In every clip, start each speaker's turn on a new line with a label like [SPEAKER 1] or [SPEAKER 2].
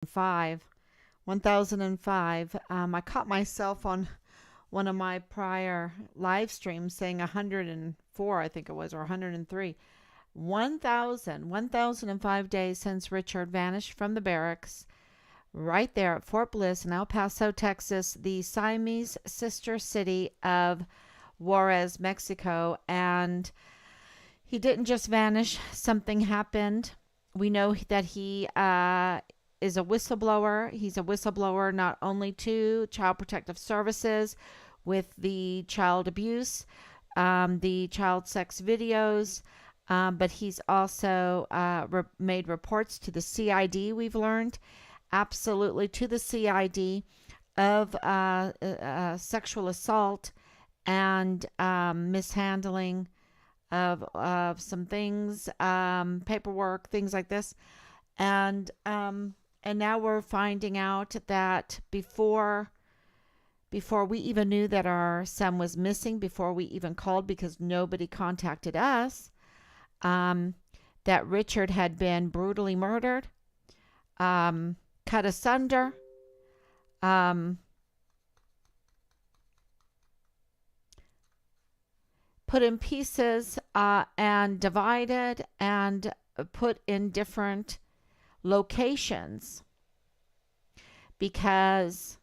[SPEAKER 1] 1005. 1005. I caught myself on one of my prior live streams saying 104, I think it was, or 103. 1005 days since Richard vanished from the barracks right there at Fort Bliss in El Paso, Texas, the Siamese sister city of Juarez, Mexico. And he didn't just vanish, something happened. We know that he is a whistleblower. He's a whistleblower not only to Child Protective Services with the child abuse, the child sex videos, but he's also made reports to the CID, we've learned, absolutely to the CID of sexual assault and mishandling of some things, paperwork, things like this. And now we're finding out that before we even knew that our son was missing, before we even called because nobody contacted us, um, that Richard had been brutally murdered, cut asunder, um, put in pieces, and divided and put in different locations because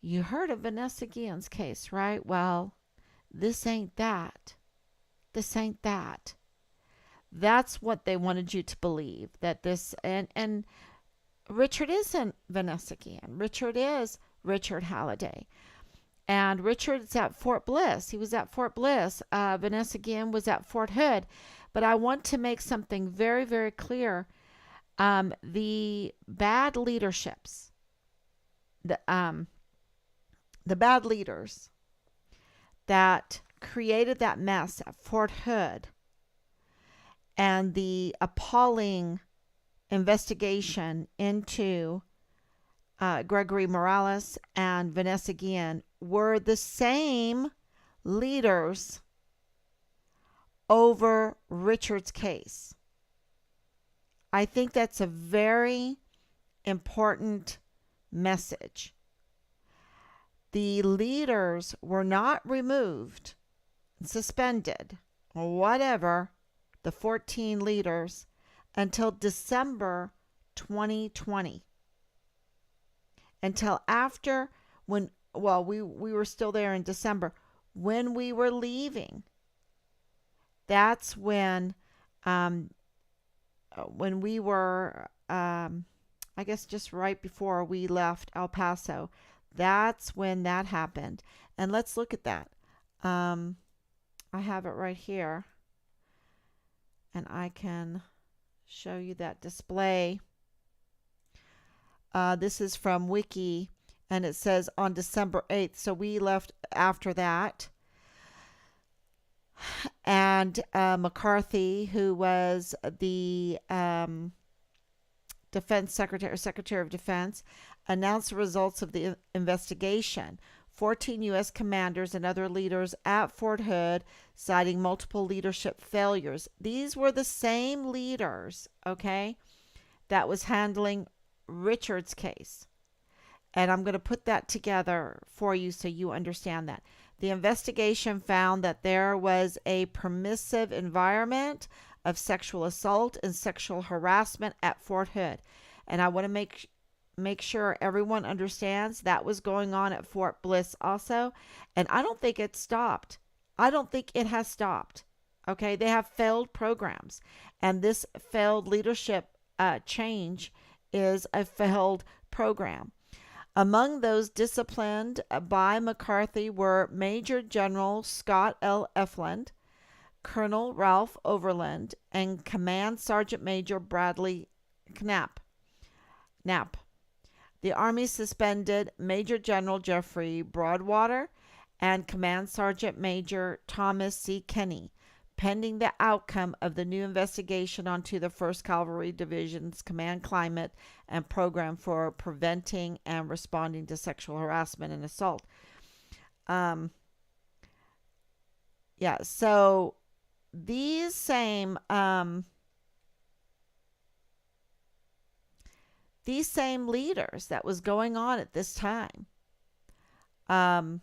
[SPEAKER 1] you heard of Vanessa Guillen's case, right? Well, this ain't that. This ain't that. That's what they wanted you to believe, that this and Richard isn't Vanessa Guillen. Richard is Richard Halliday. And Richard's at Fort Bliss. He was at Fort Bliss. Vanessa Guillen was at Fort Hood. But I want to make something very, very clear. The bad leaderships, the bad leaders that created that mess at Fort Hood and the appalling investigation into Gregory Morales and Vanessa Guillen were the same leaders over Richard's case. I think that's a very important message. The leaders were not removed, suspended, or whatever, the 14 leaders, until December 2020. Until after, we were still there in December. When we were leaving, that's when we were, I guess just right before we left El Paso, that's when that happened. And let's look at that. I have it right here, and I can show you that display. This is from Wiki, and it says on December 8th. So we left after that. And McCarthy, who was the Defense Secretary of Defense, announced the results of the investigation. 14 U.S. commanders and other leaders at Fort Hood citing multiple leadership failures. These were the same leaders, okay, that was handling Richard's case. And I'm going to put that together for you so you understand that. The investigation found that there was a permissive environment of sexual assault and sexual harassment at Fort Hood. And I want to make sure everyone understands that was going on at Fort Bliss also. And I don't think it stopped. I don't think it has stopped. Okay, they have failed programs. And this failed leadership change is a failed program. Among those disciplined by McCarthy were Major General Scott L. Efland, Colonel Ralph Overland, and Command Sergeant Major Bradley Knapp. The Army suspended Major General Jeffrey Broadwater and Command Sergeant Major Thomas C. Kenney, pending the outcome of the new investigation onto the 1st Cavalry Division's command climate and program for preventing and responding to sexual harassment and assault. So these these same leaders that was going on at this time. I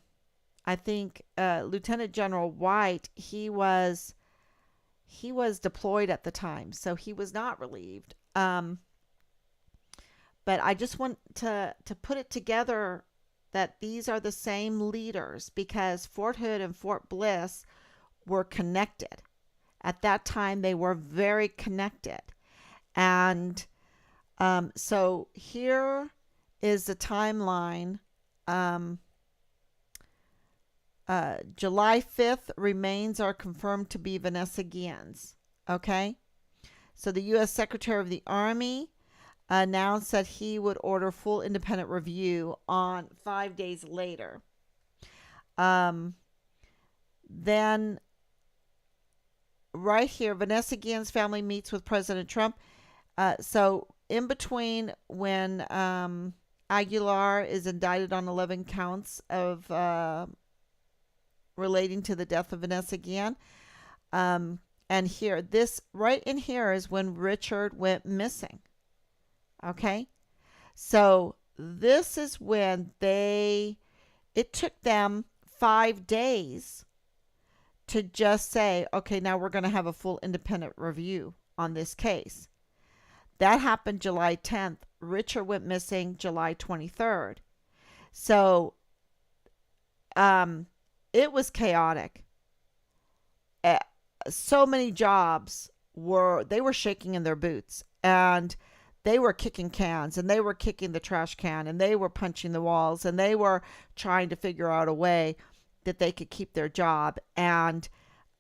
[SPEAKER 1] think Lieutenant General White, he was deployed at the time, so he was not relieved. But I just want to put it together that these are the same leaders because Fort Hood and Fort Bliss were connected. At that time, they were very connected. And so here is the timeline. July 5th, remains are confirmed to be Vanessa Guillen's. Okay? So the U.S. Secretary of the Army announced that he would order full independent review on 5 days later. Then, right here, Vanessa Guillen's family meets with President Trump. So, in between when Aguilar is indicted on 11 counts of relating to the death of Vanessa Guillen, and here, this right in here is when Richard went missing. Okay, so this is when it took them 5 days to just say, okay, now we're going to have a full independent review on this case. That happened July 10th. Richard went missing July 23rd. So it was chaotic. So many jobs they were shaking in their boots, and they were kicking cans, and they were kicking the trash can, and they were punching the walls, and they were trying to figure out a way that they could keep their job. And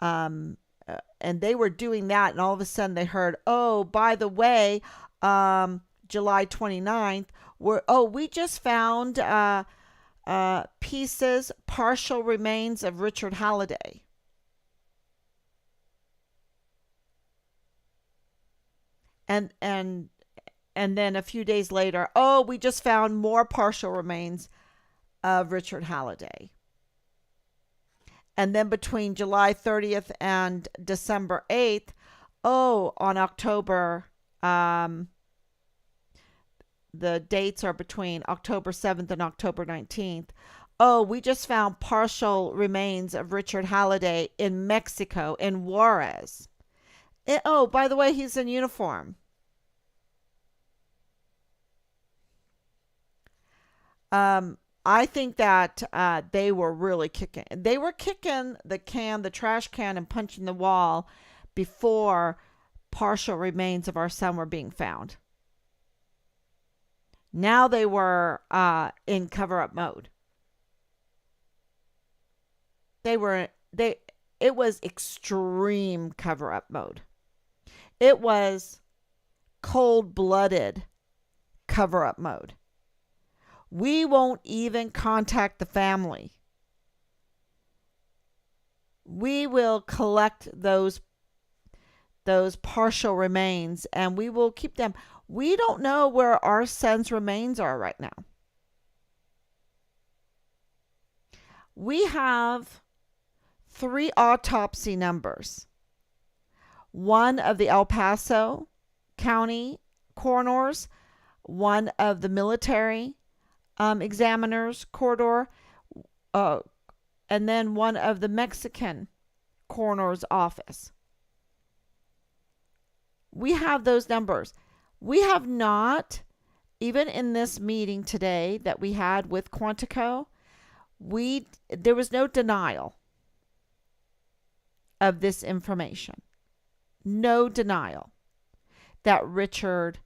[SPEAKER 1] they were doing that, and all of a sudden they heard, oh, by the way, July 29th, we just found partial remains of Richard Halliday. And then a few days later, we just found more partial remains of Richard Halliday. And then between July 30th and December 8th, on October, the dates are between October 7th and October 19th. We just found partial remains of Richard Halliday in Mexico, in Juarez. By the way, he's in uniform. I think that they were really kicking. They were kicking the trash can, and punching the wall before partial remains of our son were being found. Now they were in cover-up mode. It was extreme cover-up mode. It was cold-blooded cover-up mode. We won't even contact the family. We will collect those partial remains, and we will keep them. We don't know where our son's remains are right now. We have 3 autopsy numbers. One of the El Paso County coroners, one of the military examiner's corridor, and then one of the Mexican coroner's office. We have those numbers. We have not, even in this meeting today that we had with Quantico, there was no denial of this information. No denial that Richard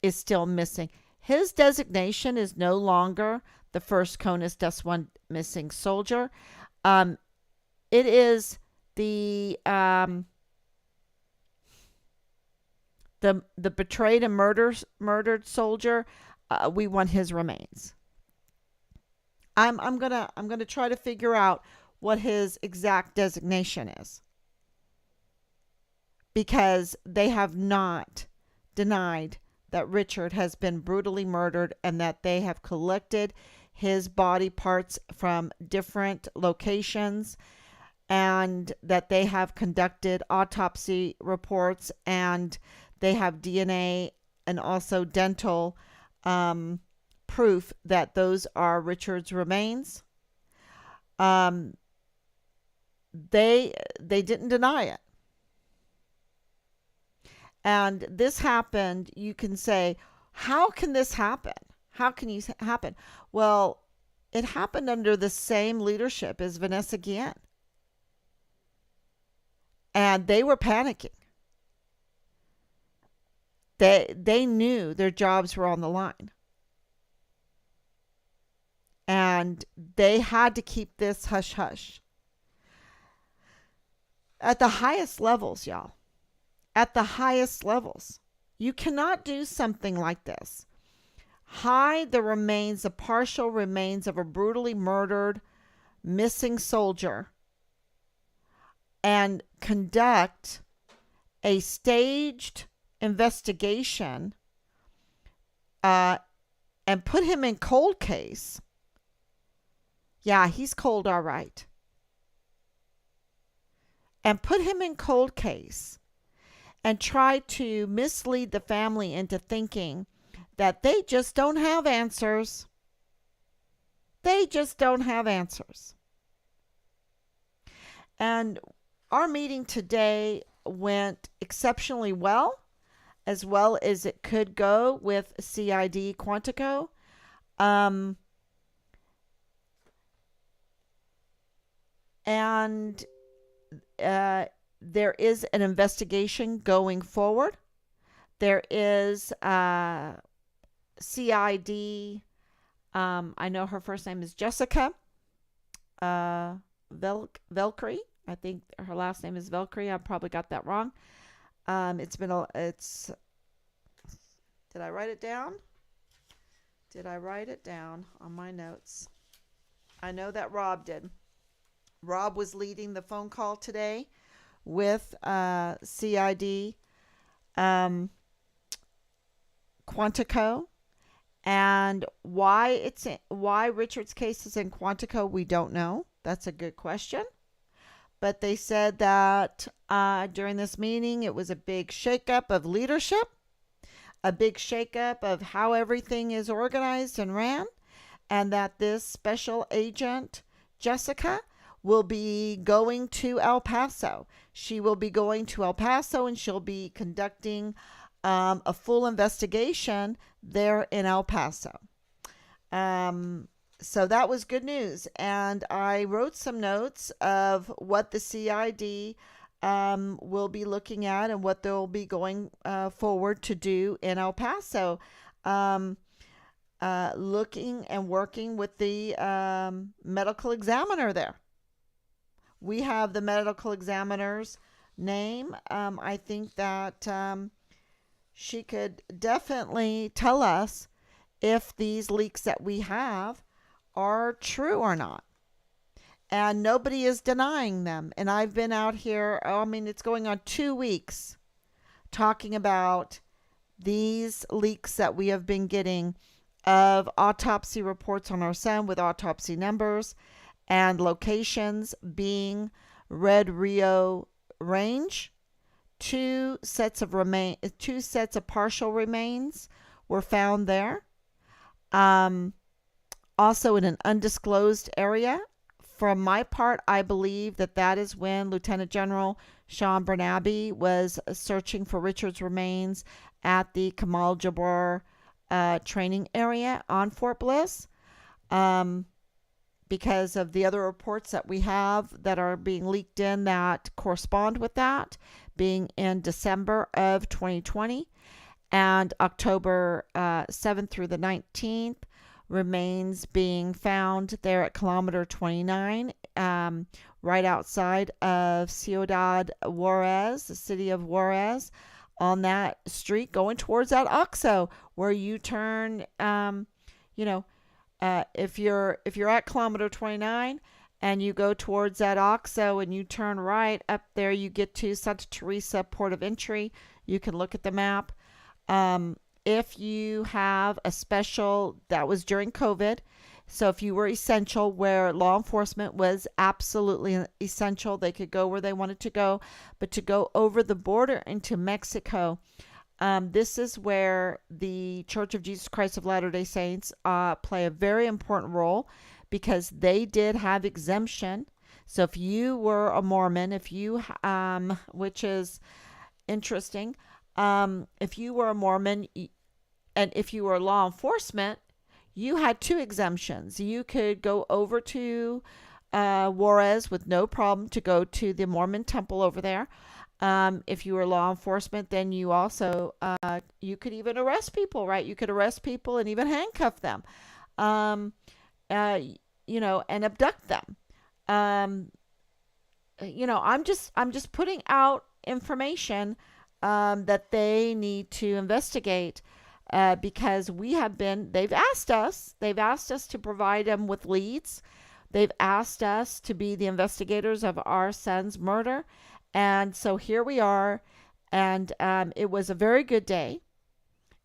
[SPEAKER 1] is still missing. His designation is no longer the first CONUS Deaths One Missing Soldier. It is the betrayed and murdered soldier. We want his remains. I'm gonna try to figure out what his exact designation is, because they have not denied that Richard has been brutally murdered, and that they have collected his body parts from different locations, and that they have conducted autopsy reports, and they have DNA and also dental proof that those are Richard's remains. Um, they didn't deny it. And this happened, you can say, how can this happen? How can you happen? Well, it happened under the same leadership as Vanessa Guillen. And they were panicking. They knew their jobs were on the line. And they had to keep this hush hush. At the highest levels, y'all. At the highest levels. You cannot do something like this. Hide the remains, the partial remains of a brutally murdered, missing soldier, and conduct a staged investigation and put him in cold case. Yeah, he's cold, all right. And put him in cold case and try to mislead the family into thinking that they just don't have answers. They just don't have answers. And our meeting today went exceptionally well as it could go with CID Quantico. And there is an investigation going forward. There is CID. I know her first name is Jessica Velkry. I think her last name is Velkry. I probably got that wrong. It's. Did I write it down? Did I write it down on my notes? I know that Rob did. Rob was leading the phone call today with CID Quantico, and why Richard's case is in Quantico, we don't know. That's a good question. But they said that during this meeting, it was a big shakeup of leadership, a big shakeup of how everything is organized and ran, and that this special agent, Jessica, will be going to El Paso. She will be going to El Paso, and she'll be conducting a full investigation there in El Paso. So that was good news. And I wrote some notes of what the CID will be looking at and what they'll be going forward to do in El Paso. Looking and working with the medical examiner there. We have the medical examiner's name. I think that she could definitely tell us if these leaks that we have are true or not. And nobody is denying them. And I've been out here, it's going on 2 weeks, talking about these leaks that we have been getting of autopsy reports on our son with autopsy numbers and locations being Red Rio Range. Two sets of partial remains were found there. Also in an undisclosed area. From my part, I believe that is when Lieutenant General Sean Bernabe was searching for Richard's remains at the Kamal Jabbar training area on Fort Bliss. Because of the other reports that we have that are being leaked in that correspond with that, being in December of 2020 and October 7th through the 19th, remains being found there at kilometer 29, right outside of Ciudad Juarez, the city of Juarez, on that street going towards that OXXO where you turn, if you're at kilometer 29 and you go towards that OXXO and you turn right up there, you get to Santa Teresa Port of Entry. You can look at the map. If you have a special, that was during COVID, so if you were essential, where law enforcement was absolutely essential, they could go where they wanted to go. But to go over the border into Mexico, This is where the Church of Jesus Christ of Latter-day Saints play a very important role because they did have exemption. So if you were a Mormon, which is interesting, if you were a Mormon and if you were law enforcement, you had two exemptions. You could go over to Juarez with no problem to go to the Mormon temple over there. If you were law enforcement, then you also you could even arrest people, right? You could arrest people and even handcuff them, um, uh, and abduct them. Um, I'm just putting out information that they need to investigate because they've asked us to provide them with leads. They've asked us to be the investigators of our son's murder. And so here we are. And it was a very good day.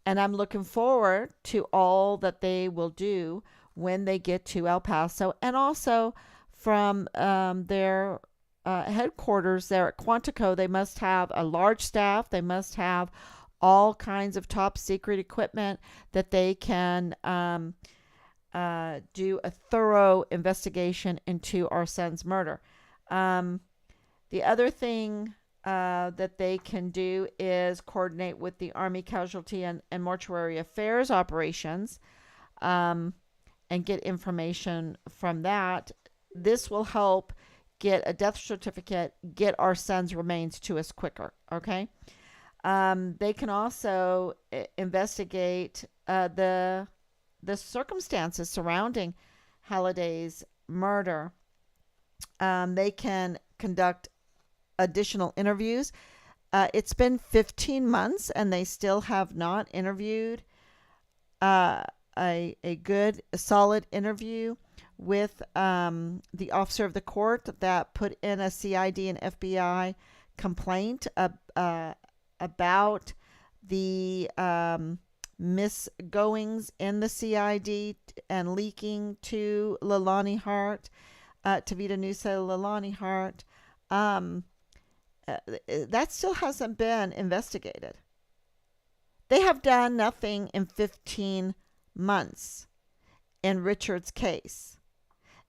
[SPEAKER 1] And I'm looking forward to all that they will do when they get to El Paso. And also from their headquarters there at Quantico, they must have a large staff. They must have all kinds of top secret equipment that they can do a thorough investigation into our son's murder. The other thing that they can do is coordinate with the Army Casualty and Mortuary Affairs operations and get information from that. This will help get a death certificate, get our son's remains to us quicker, okay? They can also investigate the circumstances surrounding Halliday's murder. They can conduct additional interviews. It's been 15 months and they still have not interviewed a solid interview with the officer of the court that put in a CID and FBI complaint about the misgoings in the CID and leaking to Leilani Hart, Tavita Nusa Leilani Hart. That still hasn't been investigated. They have done nothing in 15 months in Richard's case.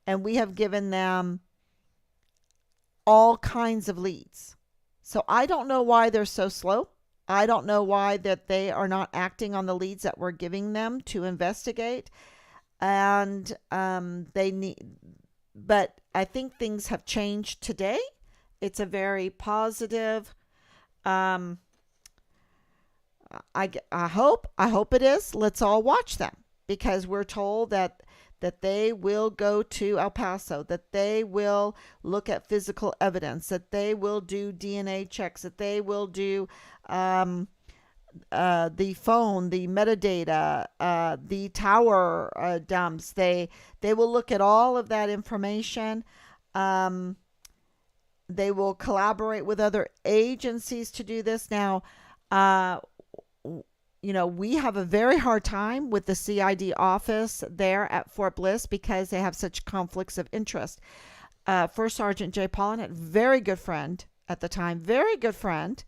[SPEAKER 1] And we have given them all kinds of leads. So I don't know why they're so slow. I don't know why that they are not acting on the leads that we're giving them to investigate. And but I think things have changed today. It's a very positive. I hope it is. Let's all watch them because we're told that they will go to El Paso, that they will look at physical evidence, that they will do DNA checks, that they will do the phone, the metadata, the tower dumps. They will look at all of that information. They will collaborate with other agencies to do this. Now, we have a very hard time with the CID office there at Fort Bliss because they have such conflicts of interest. First Sergeant Jay Pollan, very good friend at the time, very good friend,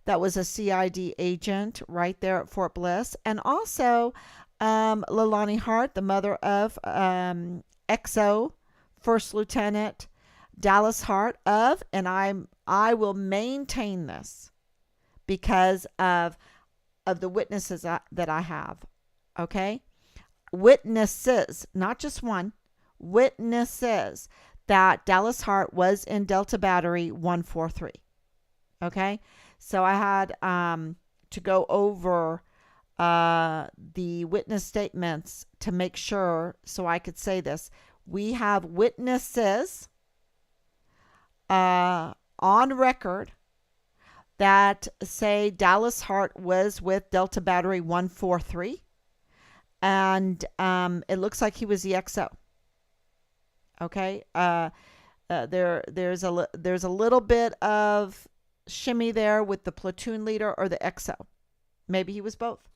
[SPEAKER 1] that was a CID agent right there at Fort Bliss. And also Leilani Hart, the mother of XO, First Lieutenant Dallas Hart and I will maintain this because of the witnesses that I have. Okay? Witnesses, not just one, witnesses that Dallas Hart was in Delta Battery 143. Okay? So I had to go over the witness statements to make sure so I could say this. We have witnesses on record that say Dallas Hart was with Delta Battery 143, and it looks like he was the XO. Okay, there's a little bit of shimmy there with the platoon leader or the XO. Maybe he was both.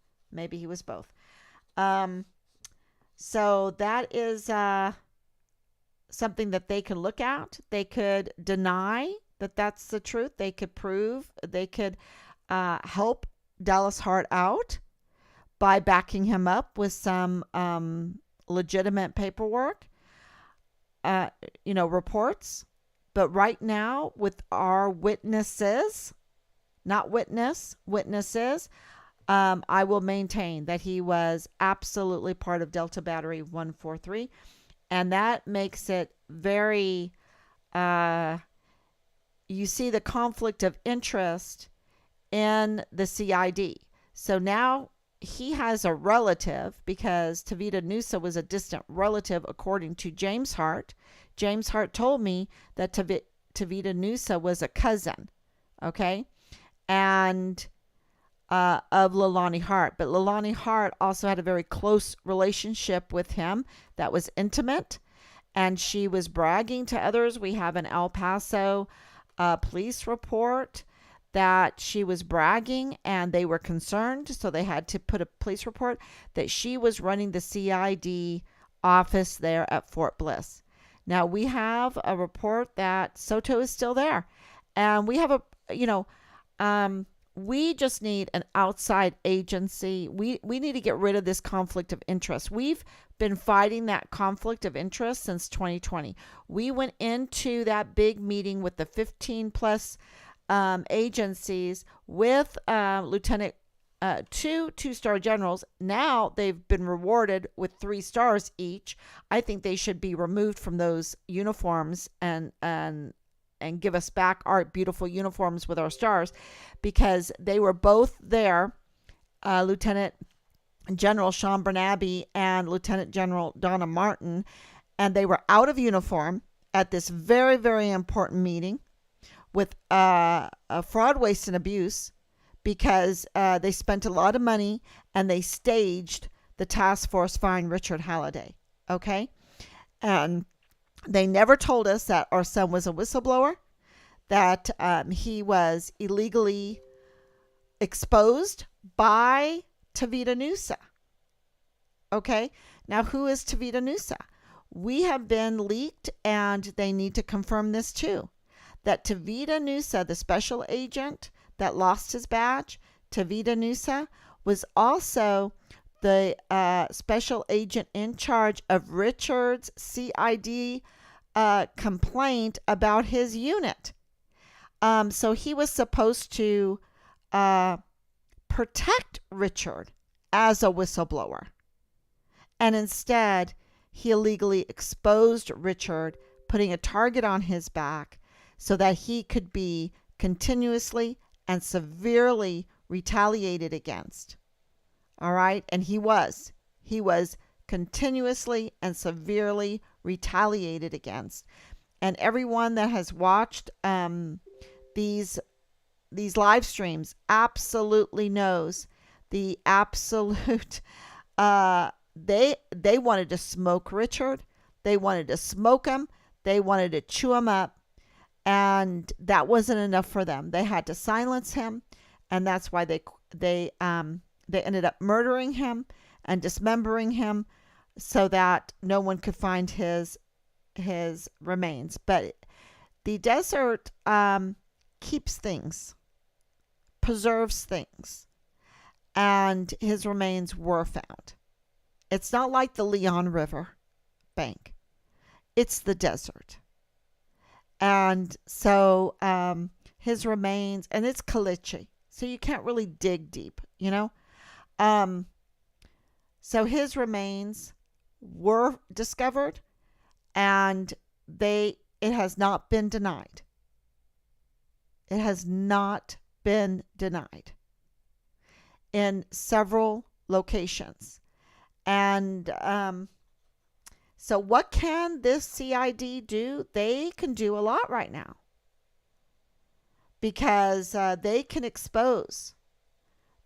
[SPEAKER 1] So that is something that they can look at. They could deny that that's the truth. They could prove. They could help Dallas Hart out by backing him up with some legitimate paperwork, reports. But right now, with our witnesses, not witnesses, I will maintain that he was absolutely part of Delta Battery 143. And that makes it very, you see the conflict of interest in the CID. So now he has a relative, because Tavita Nusa was a distant relative, according to James Hart. James Hart told me that Tavita Nusa was a cousin, okay, and of Leilani Hart. But Leilani Hart also had a very close relationship with him that was intimate, and she was bragging to others. We have an El Paso police report that she was bragging, and they were concerned, so they had to put a police report that she was running the CID office there at Fort Bliss. Now, we have a report that Soto is still there, and we have we just need an outside agency. We need to get rid of this conflict of interest. We've been fighting that conflict of interest since 2020. We went into that big meeting with the 15 plus agencies with Lieutenant two-star generals. Now they've been rewarded with 3 stars each. I think they should be removed from those uniforms and give us back our beautiful uniforms with our stars, because they were both there, Lieutenant General Sean Bernabe and Lieutenant General Donna Martin, and they were out of uniform at this very, very important meeting with a fraud, waste, and abuse, because they spent a lot of money and they staged the task force find Richard Halliday, okay? And they never told us that our son was a whistleblower, that he was illegally exposed by Tavita Nusa. Okay, now who is Tavita Nusa? We have been leaked, and they need to confirm this too, that Tavita Nusa, the special agent that lost his badge, Tavita Nusa was also the special agent in charge of Richard's CID complaint about his unit. So he was supposed to protect Richard as a whistleblower. And instead, he illegally exposed Richard, putting a target on his back so that he could be continuously and severely retaliated against. All right? And he was continuously and severely retaliated against. And everyone that has watched these live streams absolutely knows the absolute they wanted to smoke Richard. They wanted to smoke him. They wanted to chew him up. And that wasn't enough for them. They had to silence him, and that's why they ended up murdering him and dismembering him so that no one could find his remains. But the desert keeps things, preserves things, and his remains were found. It's not like the Leon River bank. It's the desert. And so his remains, and it's caliche, so you can't really dig deep, so his remains were discovered, and it has not been denied. It has not been denied in several locations. And so what can this CID do? They can do a lot right now, because they can expose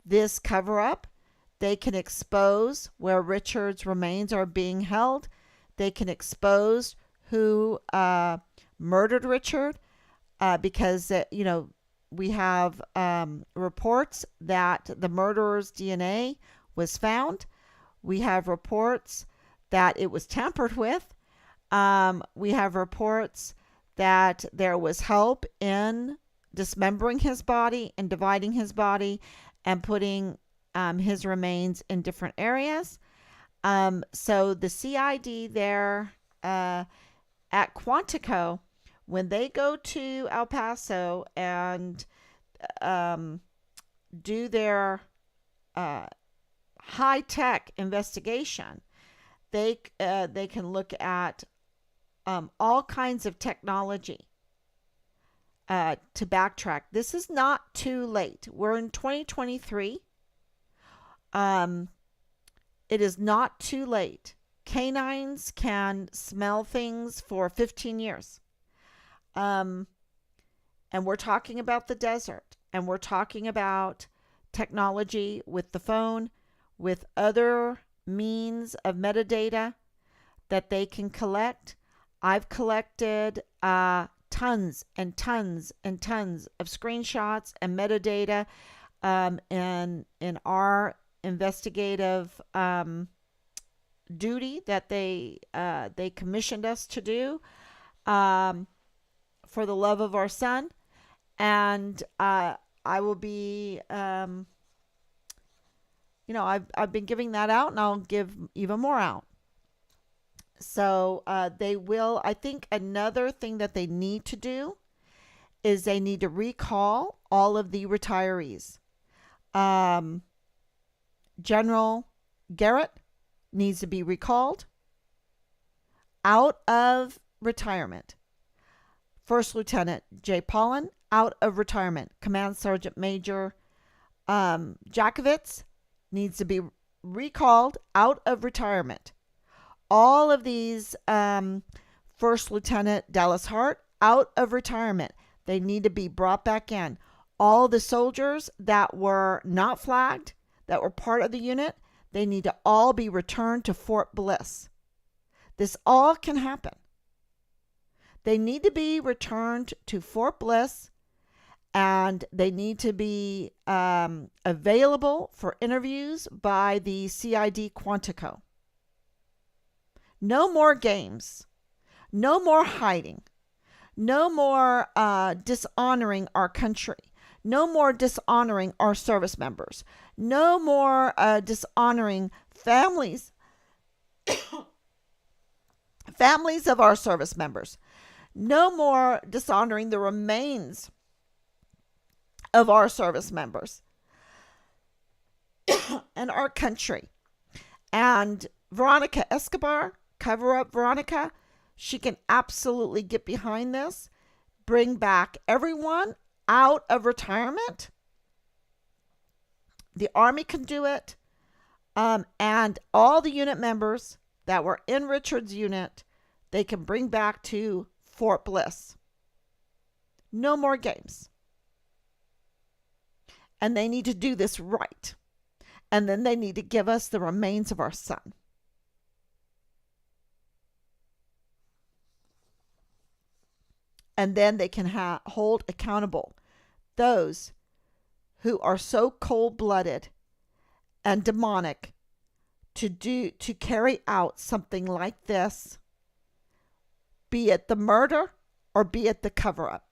[SPEAKER 1] this cover-up. They can expose where Richard's remains are being held. They can expose who murdered Richard, because, we have reports that the murderer's DNA was found. We have reports that it was tampered with. We have reports that there was help in dismembering his body and dividing his body and putting his remains in different areas. So the CID there at Quantico, when they go to El Paso and um, do their high tech investigation, they can look at all kinds of technology to backtrack. This is not too late. We're in 2023. It is not too late. Canines can smell things for 15 years. And we're talking about the desert, and we're talking about technology with the phone, with other means of metadata that they can collect. I've collected tons and tons and tons of screenshots and metadata in our investigative duty that they commissioned us to do for the love of our son. And I will be, I've been giving that out, and I'll give even more out. So they will. I think another thing that they need to do is they need to recall all of the retirees. General Garrett needs to be recalled out of retirement. First Lieutenant Jay Paulin out of retirement. Command Sergeant Major Jakovitz needs to be recalled out of retirement. All of these First Lieutenant Dallas Hart out of retirement. They need to be brought back in. All the soldiers that were not flagged, that were part of the unit, they need to all be returned to Fort Bliss. This all can happen. They need to be returned to Fort Bliss, and they need to be available for interviews by the CID Quantico. No more games. No more hiding. No more dishonoring our country. No more dishonoring our service members. No more dishonoring families. Families of our service members. No more dishonoring the remains of our service members and our country. And Veronica Escobar, Cover Up Veronica, she can absolutely get behind this. Bring back everyone out of retirement. The Army can do it. And all the unit members that were in Richard's unit, they can bring back to Fort Bliss. No more games. And they need to do this right. And then they need to give us the remains of our son. And then they can hold accountable those who are so cold-blooded and demonic to carry out something like this, be it the murder or be it the cover-up.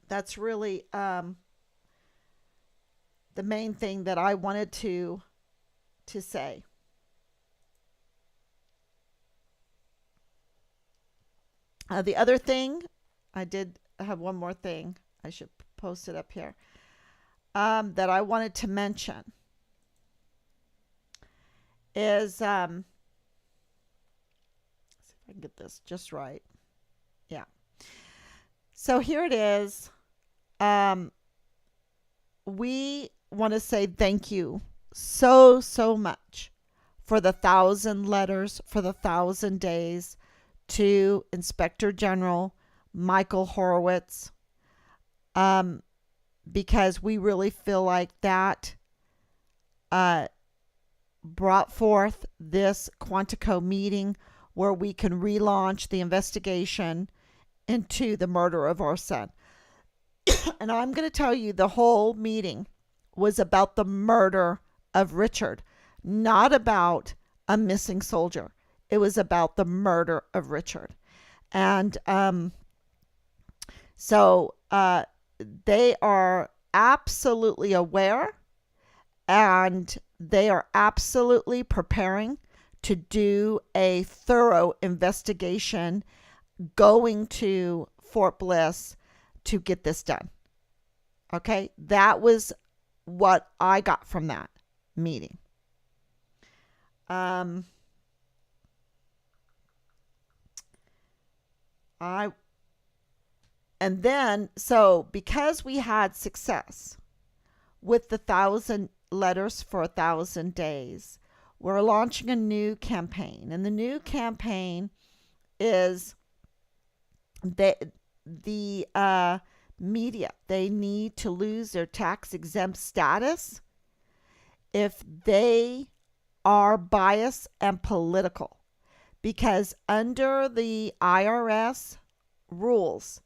[SPEAKER 1] That's really the main thing that I wanted to say. The other thing, I did have one more thing. I should post it up here. That I wanted to mention is, let's see if I can get this just right. Yeah. So here it is. We want to say thank you so much for the 1,000 letters, for the 1,000 days to Inspector General Michael Horowitz, because we really feel like that brought forth this Quantico meeting where we can relaunch the investigation into the murder of our son. And I'm going to tell you, the whole meeting was about the murder of Richard, not about a missing soldier. It was about the murder of Richard. And so they are absolutely aware, and they are absolutely preparing to do a thorough investigation, going to Fort Bliss to get this done. Okay, that was what I got from that meeting. I and then so because we had success with the 1,000 letters for 1,000 days, we're launching a new campaign, and the new campaign is the media. They need to lose their tax exempt status if they are biased and political, because under the IRS rules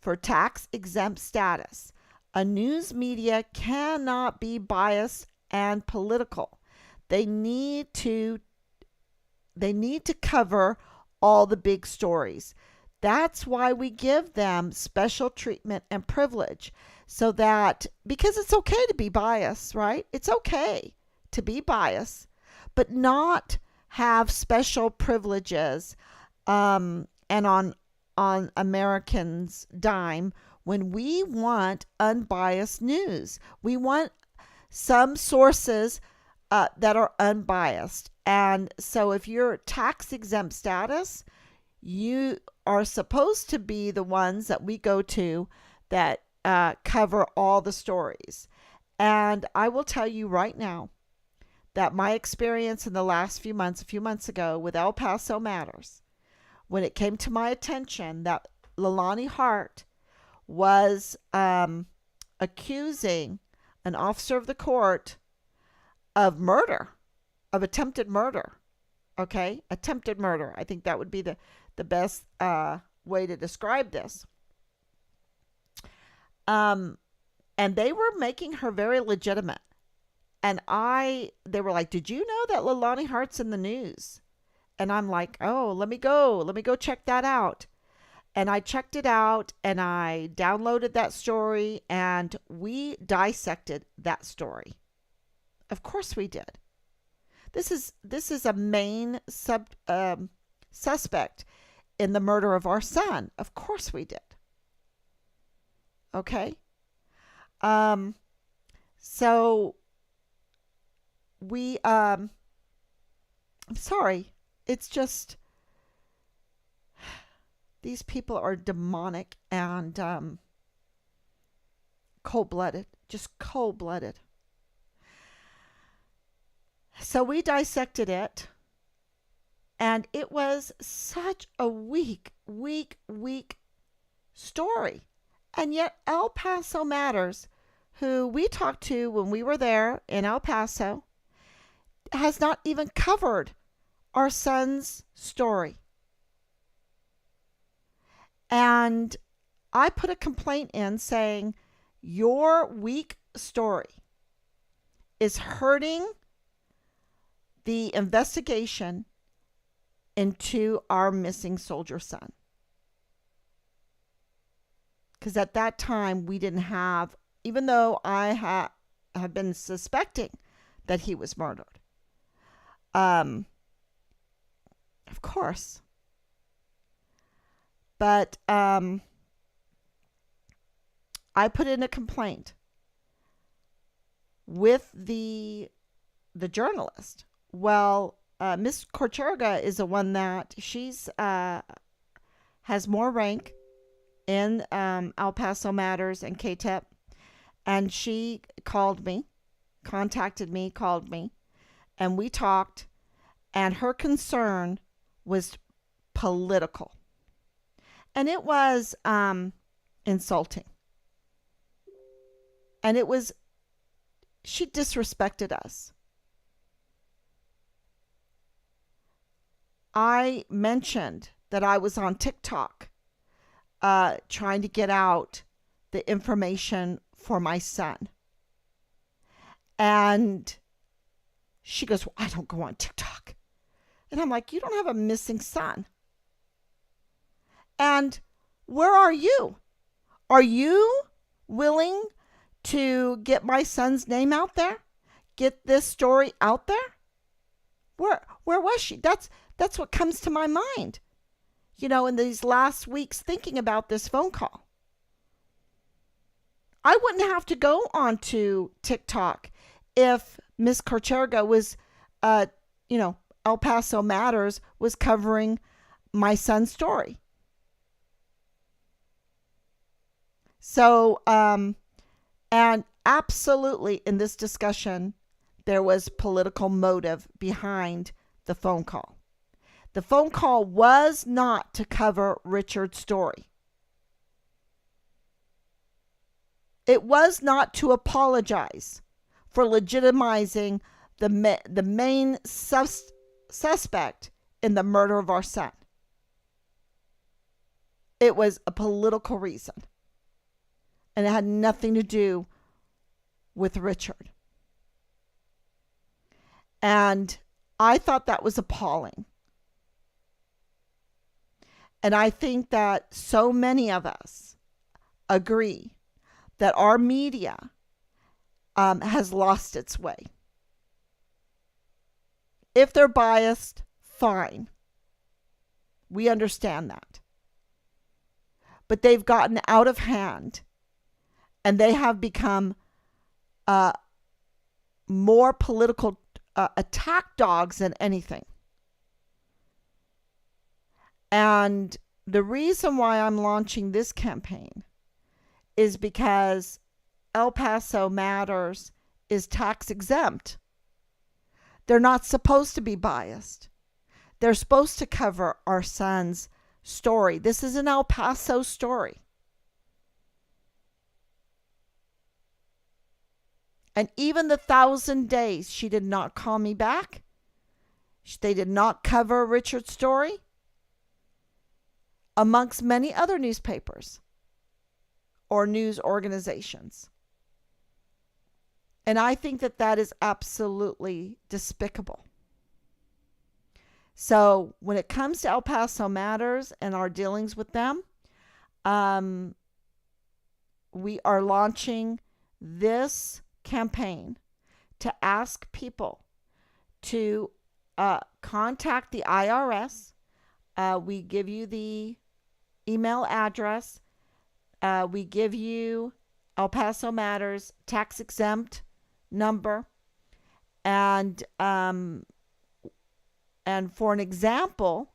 [SPEAKER 1] for tax exempt status, a news media cannot be biased and political. They need to cover all the big stories. That's why we give them special treatment and privilege, so that, because it's okay to be biased, right? It's okay to be biased, but not have special privileges, and on Americans' dime, when we want unbiased news. We want some sources that are unbiased. And so if you're tax exempt status, you are supposed to be the ones that we go to that cover all the stories. And I will tell you right now that my experience in the last few months, a few months ago with El Paso Matters, when it came to my attention that Leilani Hart was accusing an officer of the court of murder, of attempted murder. Okay? Attempted murder. I think that would be the best way to describe this. And they were making her very legitimate. And they were like, did you know that Leilani Hart's in the news? And I'm like, oh, let me go check that out. And I checked it out, and I downloaded that story, and we dissected that story. Of course we did. This is a main suspect in the murder of our son. Of course we did. Okay? So we I'm sorry. It's just, these people are demonic and cold-blooded, just cold-blooded. So we dissected it, and it was such a weak story. And yet El Paso Matters, who we talked to when we were there in El Paso, has not even covered our son's story. And I put a complaint in saying, your weak story is hurting the investigation into our missing soldier son. Because at that time, we didn't have, even though I have been suspecting that he was murdered. Of course. But I put in a complaint with the journalist. Well, Miss Corcherga is the one that she's has more rank in El Paso Matters and KTEP, and she called me, and we talked, and her concern was political. And it was insulting. And it was, she disrespected us. I mentioned that I was on TikTok trying to get out the information for my son. And she goes, well, I don't go on TikTok. And I'm like, you don't have a missing son. And where are you? Are you willing to get my son's name out there? Get this story out there? Where was she? That's what comes to my mind. In these last weeks thinking about this phone call. I wouldn't have to go onto TikTok if Miss Corcherga was, El Paso Matters was covering my son's story. So, and absolutely in this discussion, there was political motive behind the phone call. The phone call was not to cover Richard's story. It was not to apologize for legitimizing the main suspect in the murder of our son. It was a political reason. And it had nothing to do with Richard. And I thought that was appalling. And I think that so many of us agree that our media has lost its way. If they're biased, fine. We understand that. But they've gotten out of hand, and they have become more political attack dogs than anything. And the reason why I'm launching this campaign is because El Paso Matters is tax exempt. They're not supposed to be biased. They're supposed to cover our son's story. This is an El Paso story. And even the 1,000 days she did not call me back. They did not cover Richard's story. Amongst many other newspapers or news organizations. And I think that is absolutely despicable. So when it comes to El Paso Matters and our dealings with them, we are launching this campaign to ask people to contact the IRS. We give you the email address. We give you El Paso Matters tax exempt number, and for an example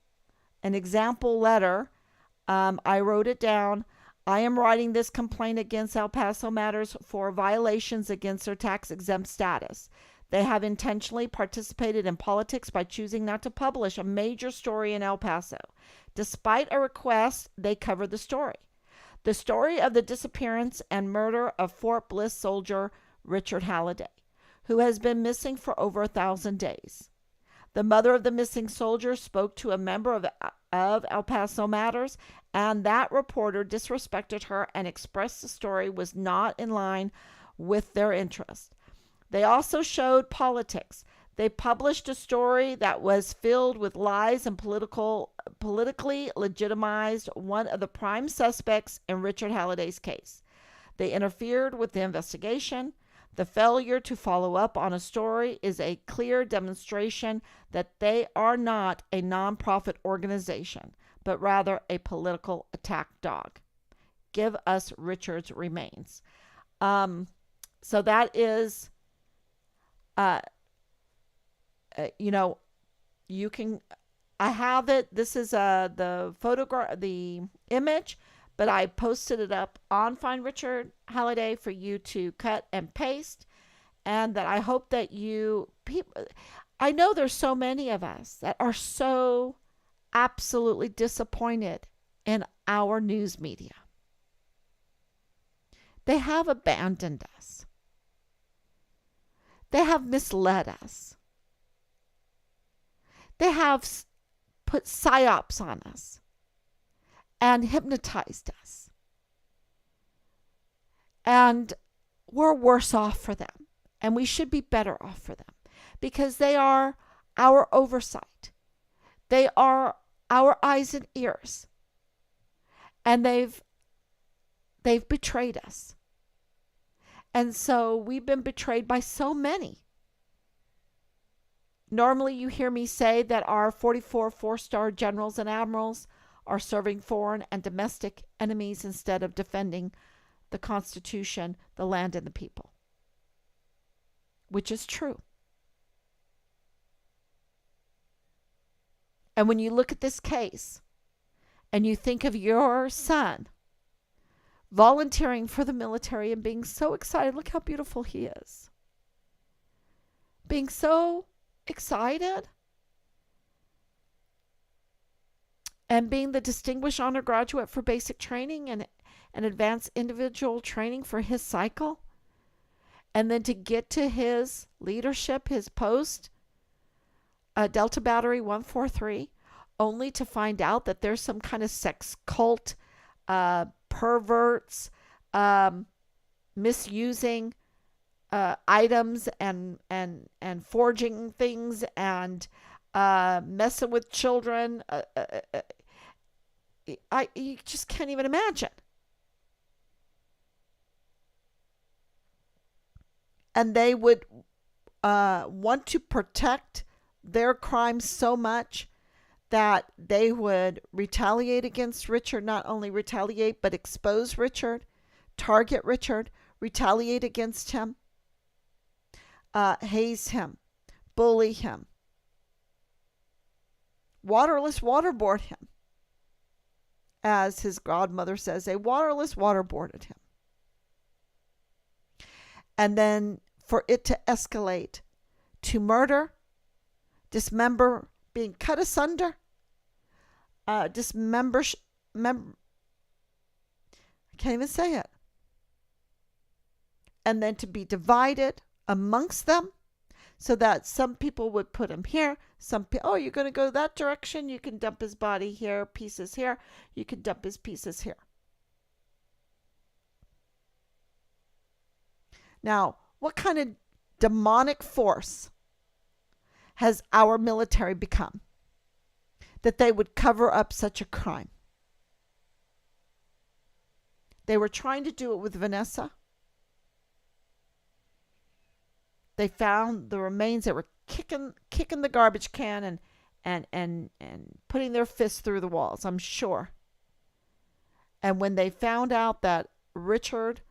[SPEAKER 1] letter, I wrote it down. I am writing this complaint against El Paso Matters for violations against their tax exempt status. They have intentionally participated in politics by choosing not to publish a major story in El Paso. Despite a request, they covered the story. The story of the disappearance and murder of Fort Bliss soldier Richard Halliday, who has been missing for over 1,000 days. The mother of the missing soldier spoke to a member of El Paso Matters, and that reporter disrespected her and expressed the story was not in line with their interest. They also showed politics. They published a story that was filled with lies and politically legitimized one of the prime suspects in Richard Halliday's case. They interfered with the investigation. The failure to follow up on a story is a clear demonstration that they are not a nonprofit organization, but rather a political attack dog. Give us Richard's remains. So that is, you can, I have it. This is the photograph, the image, but I posted it up on Find Richard Halliday for you to cut and paste. And that I hope that I know there's so many of us that are so absolutely disappointed in our news media. They have abandoned us. They have misled us. They have put psyops on us and hypnotized us. And we're worse off for them. And we should be better off for them because they are our oversight. They are our eyes and ears. And they've betrayed us. And so we've been betrayed by so many. Normally, you hear me say that our 44 four-star generals and admirals are serving foreign and domestic enemies instead of defending the Constitution, the land, and the people, which is true. And when you look at this case and you think of your son volunteering for the military and being so excited, look how beautiful he is. Being so excited and being the distinguished honor graduate for basic training and advanced individual training for his cycle. And then to get to his leadership, his post, Delta Battery 143, only to find out that there's some kind of sex cult, perverts, misusing items and forging things and messing with children. You just can't even imagine. And they would want to protect their crimes so much that they would retaliate against Richard, not only retaliate, but expose Richard, target Richard, retaliate against him, haze him, bully him, waterboard him. As his godmother says, they waterboarded him. And then for it to escalate to murder, dismember, being cut asunder, I can't even say it. And then to be divided amongst them so that some people would put him here. You're going to go that direction. You can dump his body here, pieces here. You can dump his pieces here. Now, what kind of demonic force has our military become that they would cover up such a crime? They were trying to do it with Vanessa. They found the remains. They were kicking the garbage can and putting their fists through the walls, I'm sure. And when they found out that Richard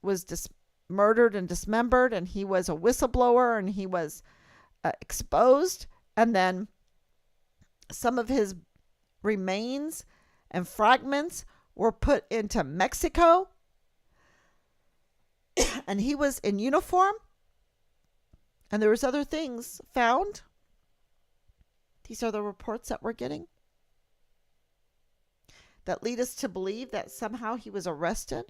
[SPEAKER 1] was murdered and dismembered, and he was a whistleblower, and he was exposed, and then some of his remains and fragments were put into Mexico, and he was in uniform, and there was other things found. These are the reports that we're getting that lead us to believe that somehow he was arrested.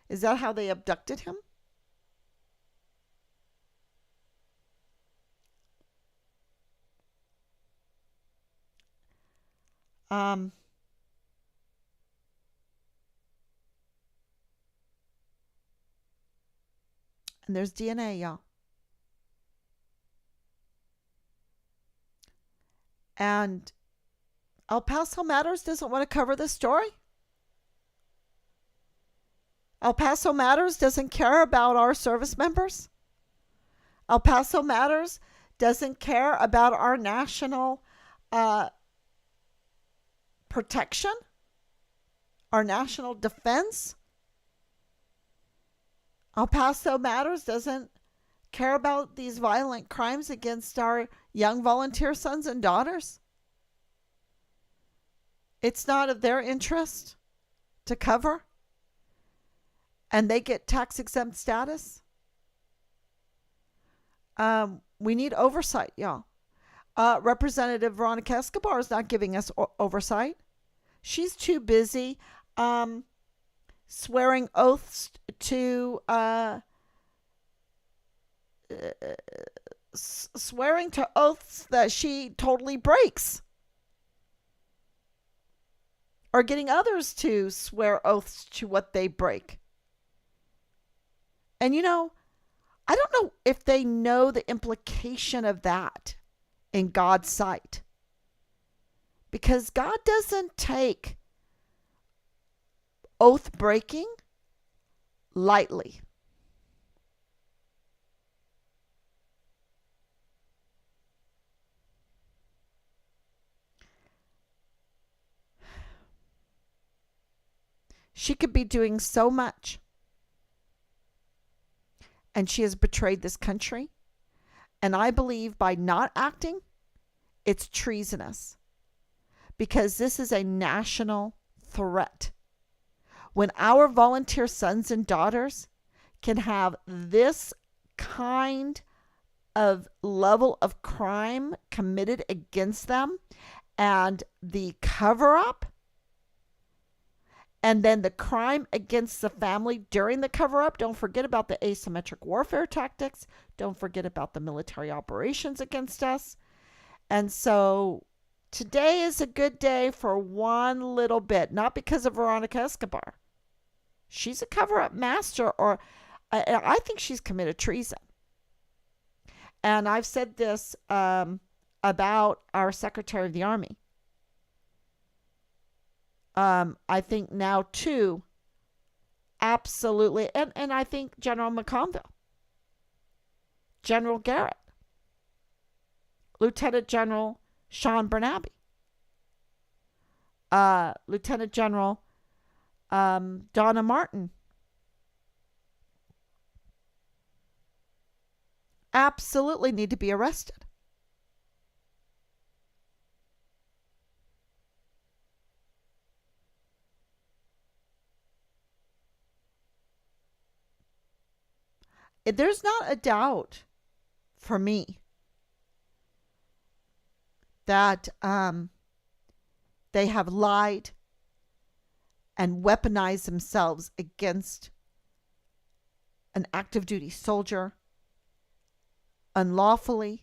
[SPEAKER 1] Is that how they abducted him? And there's DNA, y'all. And El Paso Matters doesn't want to cover this story. El Paso Matters doesn't care about our service members. El Paso Matters doesn't care about our national protection, our national defense. El Paso Matters doesn't care about these violent crimes against our young volunteer sons and daughters. It's not of their interest to cover, and they get tax-exempt status. We need oversight, y'all. Representative Veronica Escobar is not giving us oversight. She's too busy swearing oaths to swearing to oaths that she totally breaks, or getting others to swear oaths to what they break. And I don't know if they know the implication of that in God's sight. because God doesn't take oath breaking lightly. She could be doing so much, and she has betrayed this country. And I believe by not acting, it's treasonous, because this is a national threat. When our volunteer sons and daughters can have this kind of level of crime committed against them, and the cover up, and then the crime against the family during the cover up. Don't forget about the asymmetric warfare tactics. Don't forget about the military operations against us. And so today is a good day for one little bit, not because of Veronica Escobar. She's a cover up master, or I think she's committed treason. And I've said this about our Secretary of the Army. I think now too, absolutely, and I think General McConville, General Garrett, Lieutenant General Sean Bernabe, Lieutenant General Donna Martin, absolutely need to be arrested. There's not a doubt for me that they have lied and weaponized themselves against an active duty soldier unlawfully,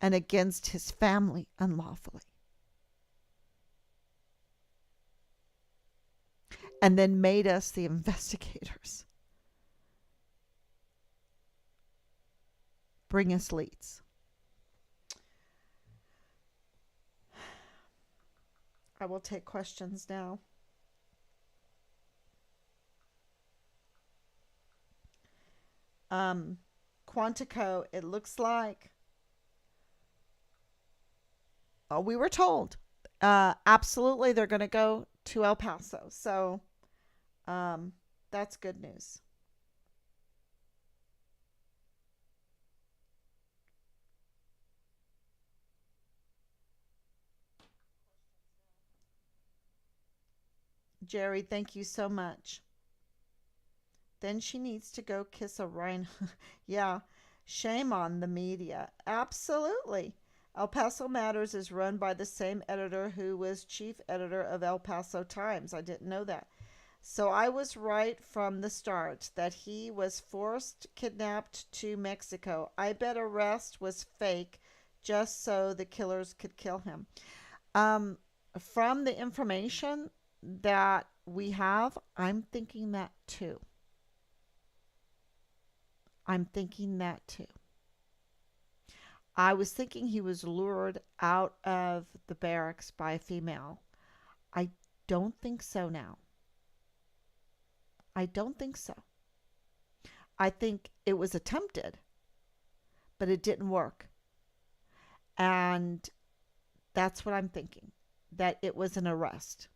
[SPEAKER 1] and against his family unlawfully. And then made us the investigators. Bring us leads. I will take questions now. Quantico, it looks like we were told absolutely they're going to go to El Paso. So that's good news. Jerry, thank you so much. Then she needs to go kiss a rhino. Yeah, shame on the media. Absolutely. El Paso Matters is run by the same editor who was chief editor of El Paso Times. I didn't know that. So I was right from the start that he was forced kidnapped to Mexico. I bet arrest was fake just so the killers could kill him. Um, from the information that we have, I'm thinking that too. I'm thinking that too. I was thinking he was lured out of the barracks by a female. I don't think so now. I don't think so. I think it was attempted, but it didn't work. And that's what I'm thinking, that it was an arrest.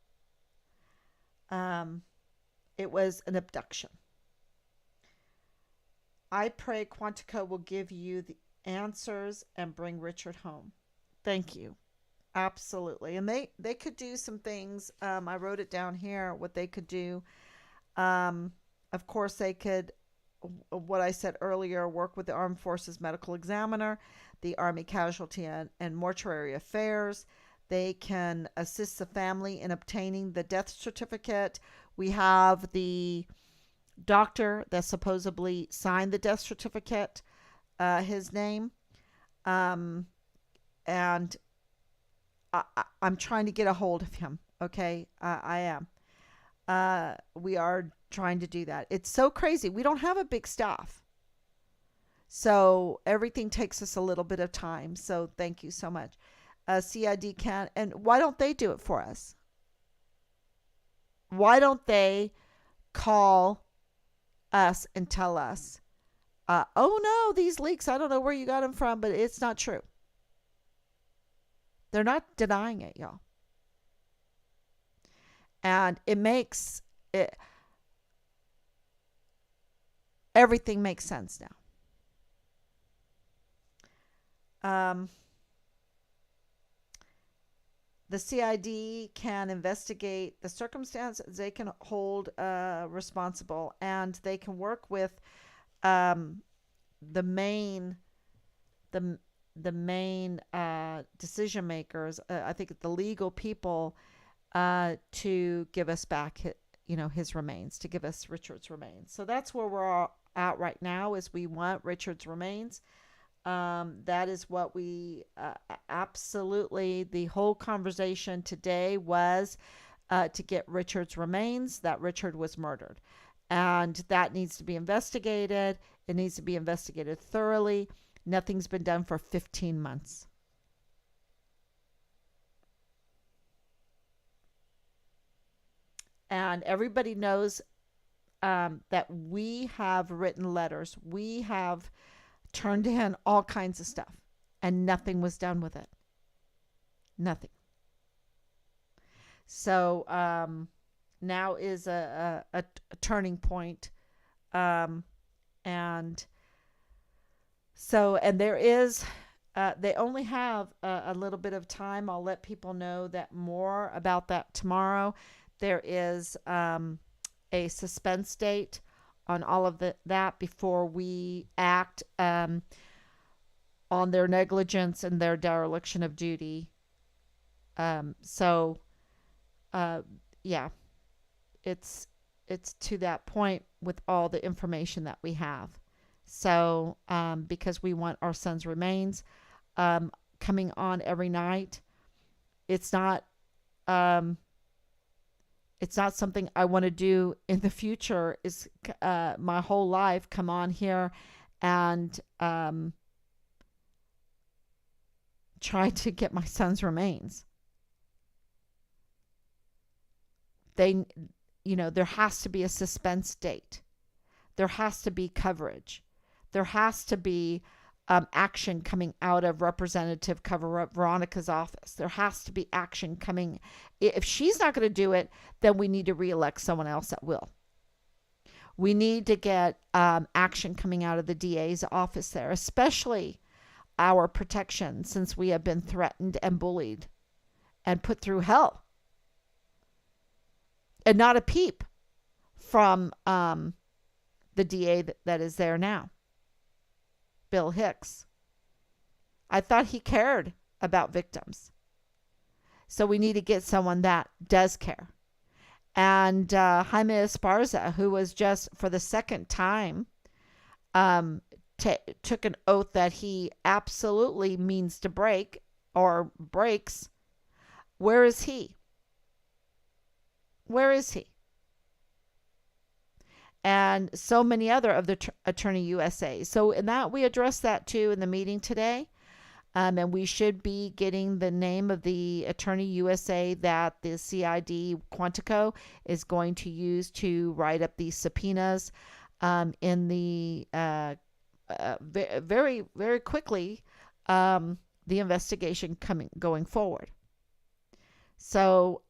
[SPEAKER 1] Um, it was an abduction. I pray Quantico will give you the answers and bring Richard home. Thank you. Absolutely. And they could do some things. I wrote it down here, what they could do. Of course, they could, what I said earlier, work with the Armed Forces Medical Examiner, the Army Casualty and Mortuary Affairs. They can assist the family in obtaining the death certificate. We have the doctor that supposedly signed the death certificate, his name. And I'm trying to get a hold of him. Okay, I am. We are trying to do that. It's so crazy. We don't have a big staff. So everything takes us a little bit of time. So thank you so much. CID can, and why don't they do it for us? Why don't they call us and tell us, oh no, these leaks, I don't know where you got them from, but it's not true. They're not denying it, y'all. And it makes it, everything makes sense now. The CID can investigate the circumstances. They can hold responsible, and they can work with um, the main the the main decision makers. I think the legal people to give us back, his remains, to give us Richard's remains. So that's where we're all at right now. Is we want Richard's remains. That is what we absolutely, the whole conversation today was to get Richard's remains, that Richard was murdered. And that needs to be investigated. It needs to be investigated thoroughly. Nothing's been done for 15 months. And everybody knows that we have written letters. We have turned in all kinds of stuff, and nothing was done with it. Nothing. So now is a turning point. And so, and there is, they only have a little bit of time. I'll let people know that more about that tomorrow. There is a suspense date on all of that before we act on their negligence and their dereliction of duty. So, yeah, it's to that point with all the information that we have. So, because we want our son's remains coming on every night, it's not something I want to do in the future. Is my whole life come on here and try to get my son's remains. There has to be a suspense date. There has to be coverage. There has to be action coming out of Representative Cover-Up Veronica's office. There has to be action coming. If she's not going to do it, then we need to reelect someone else that will. We need to get action coming out of the DA's office there, especially our protection, since we have been threatened and bullied and put through hell. And not a peep from the DA that is there now, Bill Hicks. I thought he cared about victims. So we need to get someone that does care. And Jaime Esparza, who was just for the second time, took an oath that he absolutely means to break or breaks. Where is he? Where is he? And so many other of the Attorney USA. So in that, we addressed that too in the meeting today. And we should be getting the name of the Attorney USA that the CID Quantico is going to use to write up these subpoenas in the very, very quickly, the investigation going forward. So,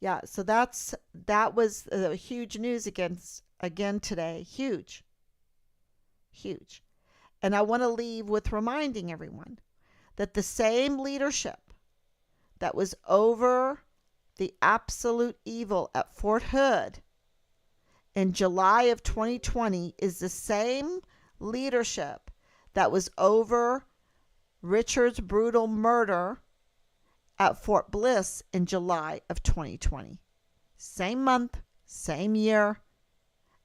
[SPEAKER 1] yeah, so that was huge news again today. Huge. And I want to leave with reminding everyone that the same leadership that was over the absolute evil at Fort Hood in July of 2020 is the same leadership that was over Richard's brutal murder at Fort Bliss in July of 2020. Same month, same year,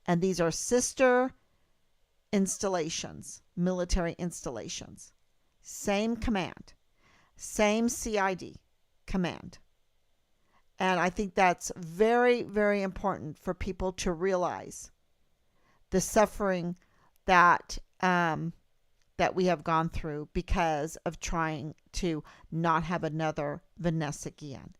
[SPEAKER 1] and these are sister installations, military installations. Same command, same CID command. And I think that's very, very important for people to realize the suffering that that we have gone through because of trying to not have another Vanessa Guillen.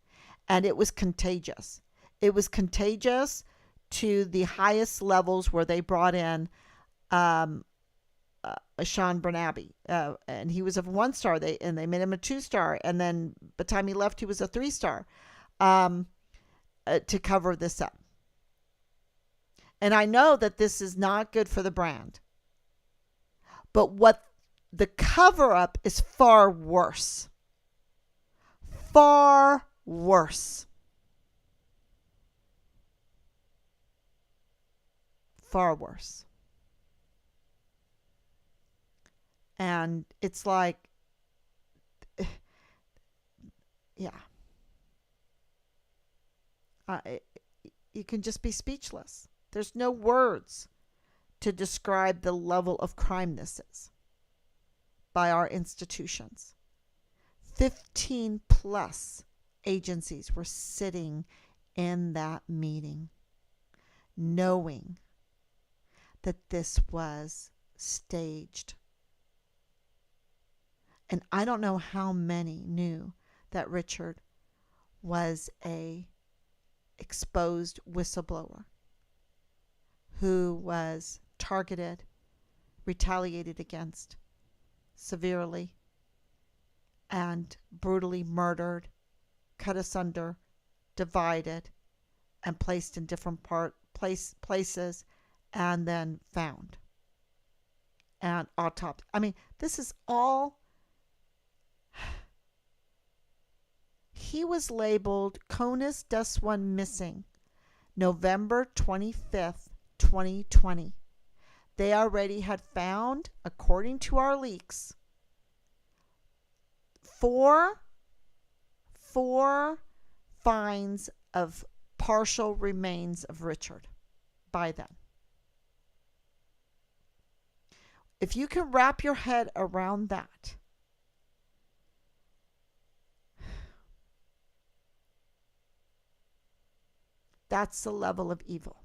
[SPEAKER 1] And it was contagious. It was contagious to the highest levels where they brought in Sean Bernabe, and he was a 1 star. They made him a 2 star, and then by the time he left, he was a 3 star to cover this up. And I know that this is not good for the brand, but what the cover up is far worse. Far worse. Far worse. And it's like, yeah. You can just be speechless. There's no words to describe the level of crime this is by our institutions. 15 plus agencies were sitting in that meeting knowing that this was staged. And I don't know how many knew that Richard was a exposed whistleblower who was targeted, retaliated against severely, and brutally murdered, cut asunder, divided, and placed in different places, and then found and autopsied. I mean, this is all. He was labeled CONUS Das One Missing, November 25th, 2020. They already had found, according to our leaks, four finds of partial remains of Richard by then. If you can wrap your head around that, that's the level of evil.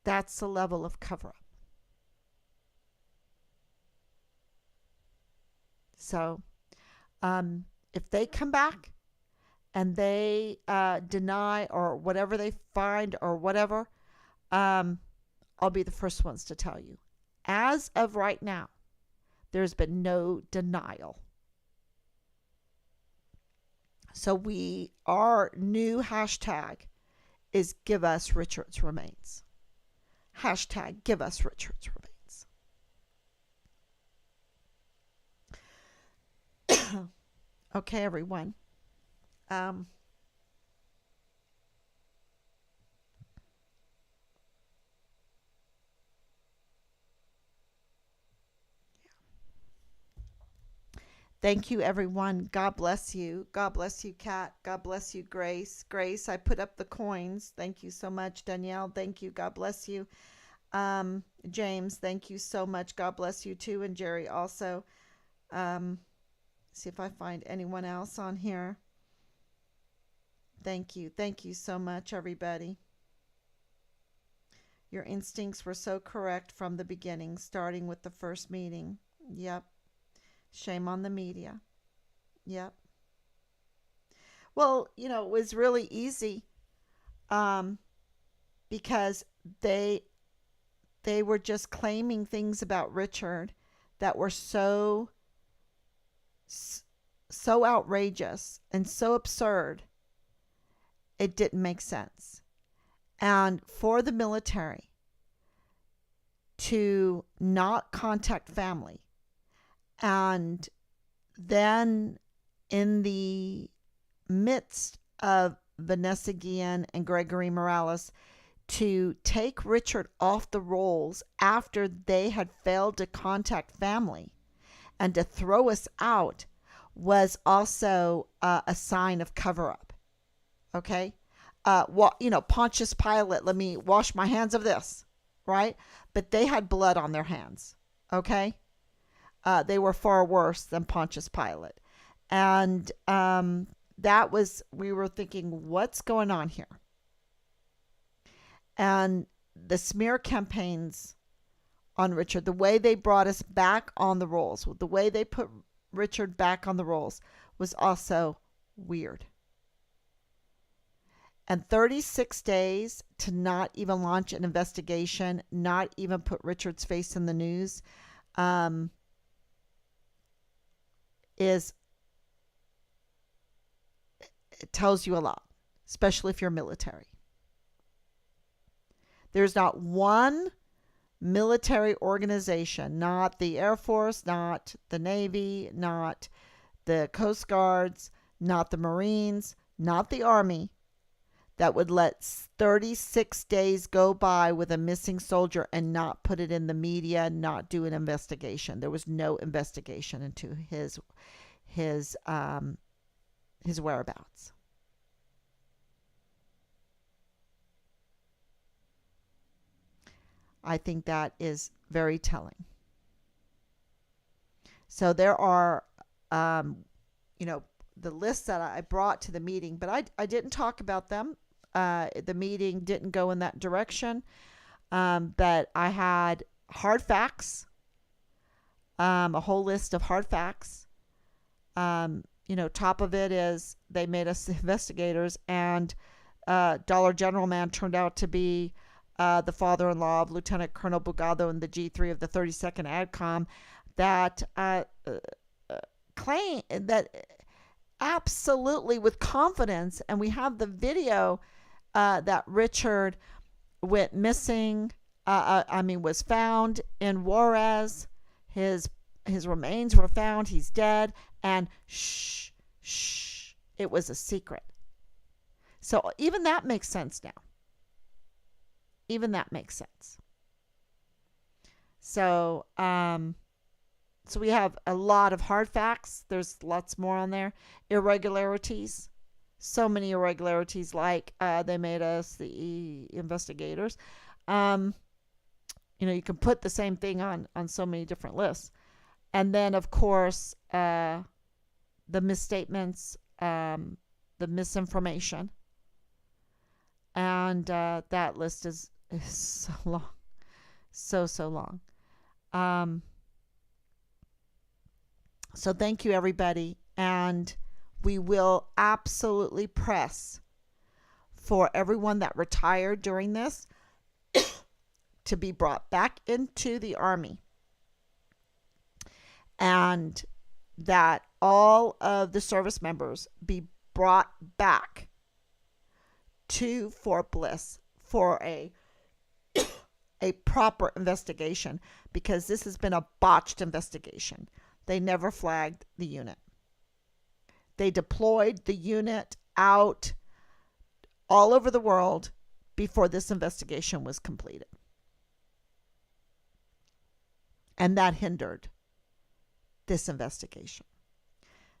[SPEAKER 1] That's the level of cover-up. So, if they come back and they deny or whatever they find or whatever, I'll be the first ones to tell you. As of right now, there's been no denial. So our new hashtag is Give Us Richard's Remains. Hashtag Give Us Richard's Remains. Okay, everyone. Thank you, everyone. God bless you. God bless you, Kat. God bless you, Grace. Grace, I put up the coins. Thank you so much. Danielle, thank you. God bless you. James, thank you so much. God bless you, too. And Jerry also. See if I find anyone else on here. Thank you. Thank you so much, everybody. Your instincts were so correct from the beginning, starting with the first meeting. Yep. Shame on the media. Yep. Well, it was really easy because they were just claiming things about Richard that were so outrageous and so absurd. It didn't make sense. And for the military to not contact family, and then in the midst of Vanessa Guillen and Gregory Morales to take Richard off the rolls after they had failed to contact family and to throw us out was also a sign of cover-up. Okay? Pontius Pilate, let me wash my hands of this, right? But they had blood on their hands. Okay? They were far worse than Pontius Pilate. And we were thinking, what's going on here? And the smear campaigns on Richard. The way they brought us back on the rolls, the way they put Richard back on the rolls was also weird. And 36 days to not even launch an investigation, not even put Richard's face in the news, it tells you a lot, especially if you're military. There's not one military organization, not the Air Force, not the Navy, not the Coast Guards, not the Marines, not the Army, that would let 36 days go by with a missing soldier and not put it in the media, not do an investigation. There was no investigation into his whereabouts. I think that is very telling. So there are, the lists that I brought to the meeting, but I didn't talk about them. The meeting didn't go in that direction. But I had hard facts, a whole list of hard facts. Top of it is they made us investigators, and Dollar General Man turned out to be the father-in-law of Lieutenant Colonel Bugado and the G3 of the 32nd ADCOM, that claim that absolutely with confidence, and we have the video that Richard went missing, was found in Juarez. His remains were found. He's dead. And shh, it was a secret. So even that makes sense now. Even that makes sense. So, so we have a lot of hard facts. There's lots more on there. Irregularities. So many irregularities, like they made us the investigators. You can put the same thing on so many different lists. And then, of course, the misstatements, the misinformation. And that list is so long. So long. So thank you, everybody. And we will absolutely press for everyone that retired during this to be brought back into the Army. And that all of the service members be brought back to Fort Bliss for a proper investigation, because this has been a botched investigation. They never flagged the unit. They deployed the unit out all over the world before this investigation was completed. And that hindered this investigation.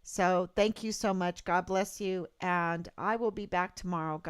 [SPEAKER 1] So thank you so much. God bless you. And I will be back tomorrow.